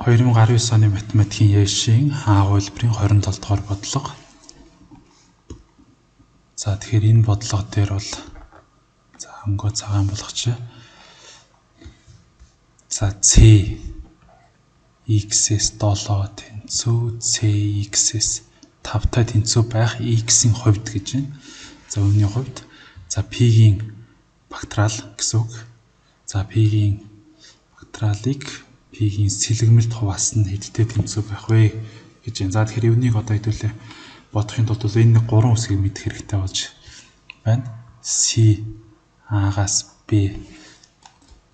2019 оны математикийн яшийн агуулбарын 27 дугаар бодлого. За тэгэхээр энэ бодлого дээр бол за хөнгөө цагаан болгоч. За c x-с 7 тэнцүү c(x)-с 5-тай тэнцүү байх x-ийн хувьд гэж байна. За үүний хувьд за p-ийн бактериал гэсэн үг. За p-ийн бактериалыг p-ийн сэлгэмэлт хуваас нь хэдтэй тэнцүү байх вэ гэж байна. За тэгэхээр эвнийг одоо хэдүүлээ бодохын тулд энэ нэг гурван үсгийг мэдэх хэрэгтэй болж байна. c a-гаас b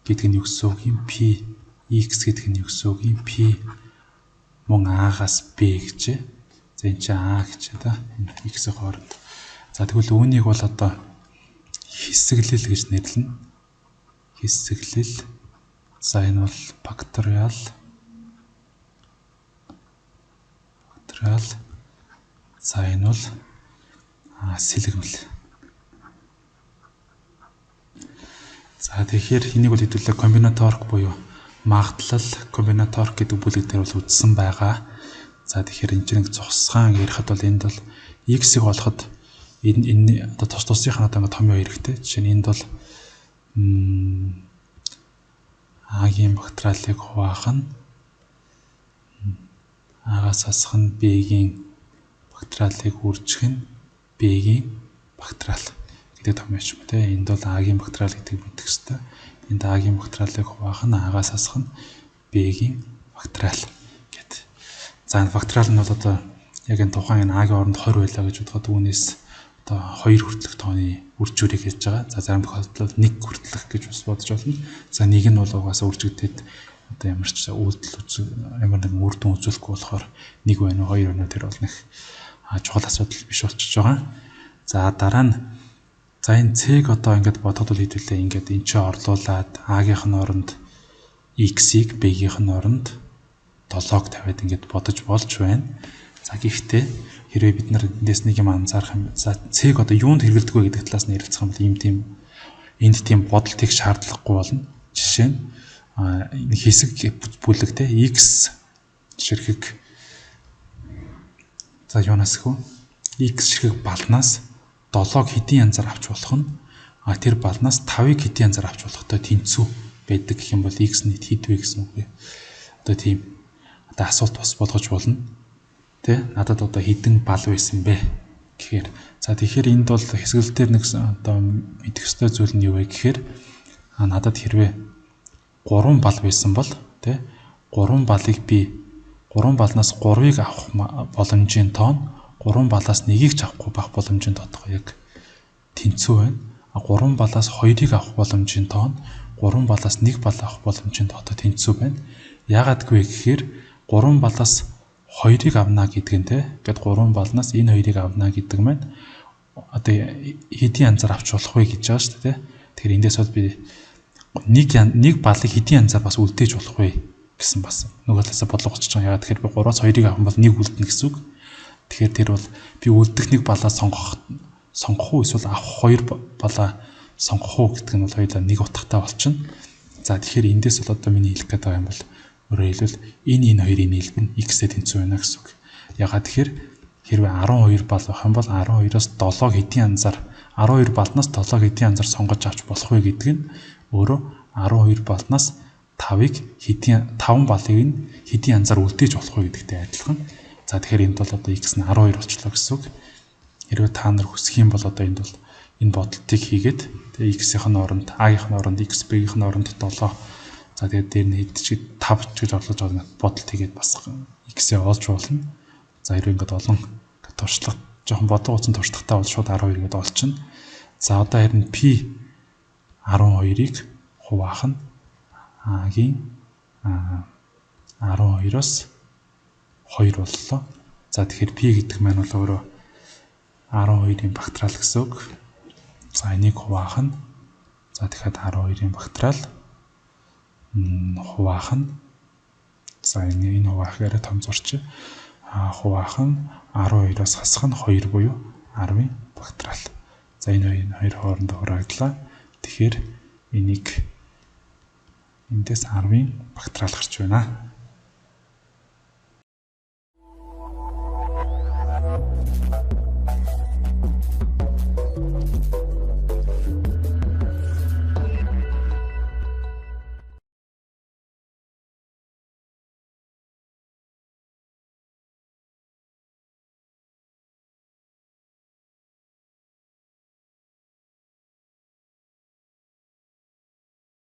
гэдэг нь юу гэсэн үг юм? p x гэдэг нь юу гэсэн үг юм? p мөн a-гаас b гэж. За энэ чинь a гэж та энэ x-ийн хооронд. За тэгвэл үүнийг бол одоо хэсэглэл гэж нэрлэнэ. Хэсэглэл. За энэ бол бактериал. За энэ бол сэлгэмэл. За тэгэхээр энийг бол хэдүүлээ комбинаторик буюу магадлал комбинаторик гэдэг бүлэг дээр бол үздсэн байгаа. За тэгэхээр энэ чинь нэг зогсгаан ярихад бол энд бол x-ийг олоход энэ одоо тусынхаа одоо томьёо хэрэгтэй. Жишээ нь энд бол А-гийн бактериалыг хуваах нь А-гаас асах нь B-гийн бактериалыг үржих нь B-гийн бактериал гэдэг томьёо ч юм те. Энд бол А-гийн бактериал гэдэг мэдэх хэрэгтэй. Энд А-гийн бактериалыг хуваах нь А-гаас асах нь B-гийн бактериал гэдэг. За энэ бактериал нь бол одоо яг энэ тухайн энэ А-гийн оронд 20 байлаа гэж бодоход үүнээс одоо 2 хүртэлх тооны үржүүлэг хийж байгаа. За зарим тохиолдолд 1 хүртэлх гэж бас бодож болно. За нэг нь бол угаасаа үржигдээд одоо ямар ч үйлдэл ямар нэгэн үр дүн үзүүлэхгүй болохоор 1 байна уу 2 байна уу тэр бол нэг чухал асуудал биш болчихж байгаа. За дараа нь за энэ C-г одоо ингээд бодоход бол хэдүүлээ ингээд энэ ч орлуулад А-гийнх нь оронд X-ийг B-гийнх нь оронд 7-г тавиад ингээд бодож болж байна. За гэхдээ хэрвээ бид нар эндээс нэг юм анзаарах юм. За C-г одоо юунд хэрэглэдэг вэ гэдэг талаас нь ярилцах юм бол энд тийм бодолтыг шаардлагагүй болно. Жишээ нь энэ хэсэг бүлэг те X ширхэг за юунаас хөө X ширхэг балнаас 7-г хэдийн янзаар авч болох нь тэр балнаас 5-ыг хэдийн янзаар авч болохтой тэнцүү байдаг гэх юм бол X нийт хэд вэ гэсэн үг. Одоо тийм одоо асуулт бас болгож болно. Тэ надад одоо хэдэн бал байсан бэ гэхээр за тэгэхээр энд бол хэсгэл дээр нэг одоо мэдэх ёстой зүйл нь юу вэ гэхээр надад хэрвээ 3 бал байсан бол тэ 3 балыг би 3 балнаас 3-ыг авах боломжийн тоон 3 балаас 1-ийг ч авахгүй байх боломжийн тодорхой яг тэнцүү байна. 3 балаас 2-ыг авах боломжийн тоон 3 балаас 1 бал авах боломжийн тодорхой тэнцүү байна. Яагаад гэвэл 3 балаас 2-ыг авна гэдэг нь те. Гэт 3 балнаас энэ 2-ыг авна гэдэг маань одоо хэдийн янзаар авч болох вэ гэж байгаа шүү дээ. Тэгэхээр эндээс бол би нэг балыг хэдийн янзаар бас үлдээж болох вэ гэсэн бас нөгөө талаас бодлого очиж байгаа. Яагаад тэгэхээр би 3-аас 2-ыг авах бол 1 үлдэнэ гэсэн үг. Тэгэхээр тэр бол би үлдэх нэг балаа сонгох уу эсвэл авах 2 балаа сонгох уу гэдэг нь бол хоёулаа нэг утгатай болчихно. За тэгэхээр эндээс бол одоо миний хэлэх гээд байгаа юм бол өөрөөр хэлбэл энэ хоёрын нийлбэр нь x-тэй тэнцүү байна гэсэн үг. Ягаад тэгэхээр хэрвээ 12 бал байх юм бол 12-оос 7-г хэдийн янзаар 12 балнаас 7-г хэдийн янзаар сонгож авч болох вэ гэдэг нь өөрөө 12 балнаас 5-ыг 5 балыг нь хэдийн янзаар үлдээж болох вэ гэдэгтэй адилхан. За тэгэхээр энд бол одоо x нь 12 болчлоо гэсэн үг. Хэрвээ та нар хүсэх юм бол одоо энд бол энэ бодолтыг хийгээд тэгээ x-ийн оронд a-ийн оронд x b-ийн оронд 7 за тэгээд дээр нь хэд ч 5 гэж орлож байгаа бодолт хийгээд бас x-ээ олж болно. За хэрвээ ингээд олон туршлага жоохон бодлого утсан туршлагатай бол шууд 12 гэдээ олчихно. За одоо харин p 12-ыг хуваах нь a-гийн 12-оос 2 боллоо. За тэгэхээр p гэдэг маань бол өөрөө 12-ийн бактериал гэсэн үг. За энийг хуваах нь за тэгэхээр 12-ийн бактериал хуваах нь за энэ хуваахаараа том зурч хуваах нь 12-оос хасах нь 2 буюу 10-ийн бактериал. За энэ хоёр хоорондоо хурааглаа. Тэгэхээр энийг эндээс 10-ийн бактериал гарч байна.